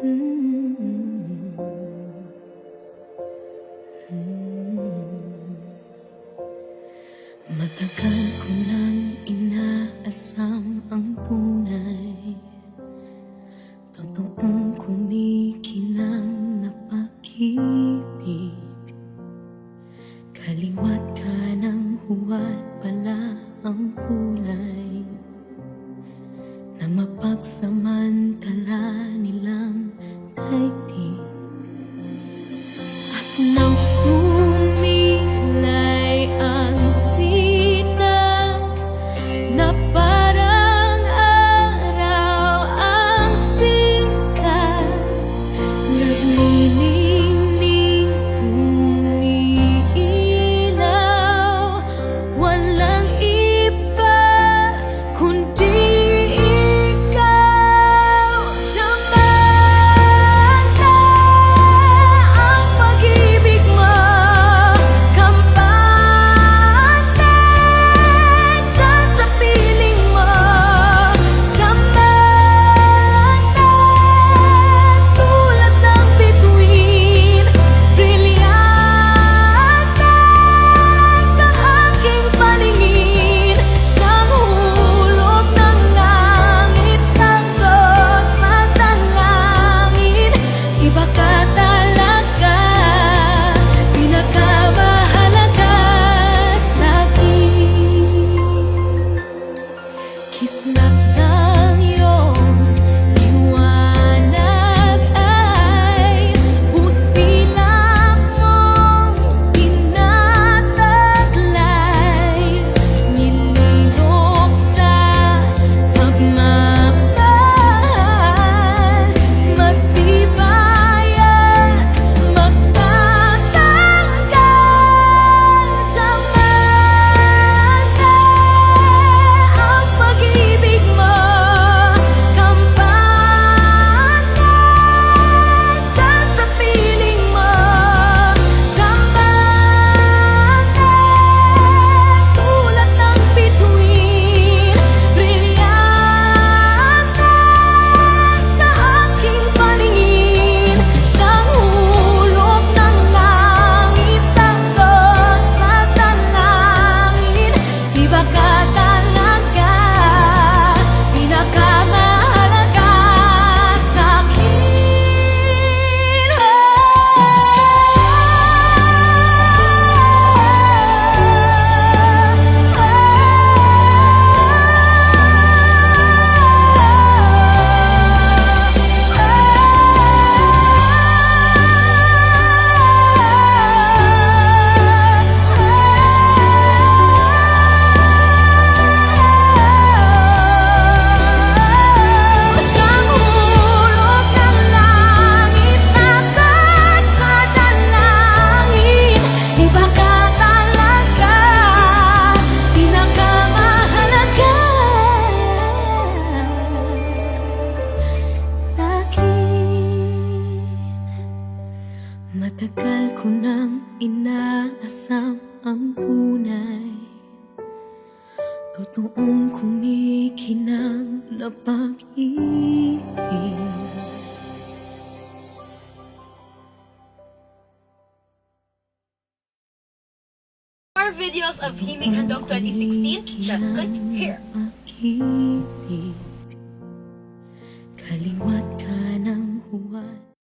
Matagal ko nang inaasam ang tunay, totoong kumikinang na pag-ibig. Kaliwat kanang huwad pala ang kulay na mapagsamantala nilang daigdig. At nang sumilay ang sinag na parang araw ang sikat, naglilingning umiilaw, walang iba kundi ikaw. Tsamada ang pag-ibig mo, kampante dyan sa piling mo. Tsamada tulad ng bituin, brilyante sa aking paningin. Siyang hulog ng langit, sagot sa dalangin. Iba ka talaga, pinakamahalaga sa'kin. Kislap ng iyong liwanag ay busilak mong tinataglay, nililok sa pagmamahal, matibay at magtatanggal. Tsamada ang pag-ibig mo, kampante dyan sa piling mo. Tsamada tulad ng bituin, brilyante sa aking paningin. Siyang hulog ng langit, sagot sa dalangin. Iba ka talaga, pinakamahalaga sa'kin. Siyang hulog ng langit, sagot sa dalangin. Iba ka talaga, pinakamahalaga sa'kin. Matagal ko nang inaasam ang tunay, totoong kumikinang na pag-ibig. More videos of Himig Handog 2016, just click here. Pag-ibig, kaliwat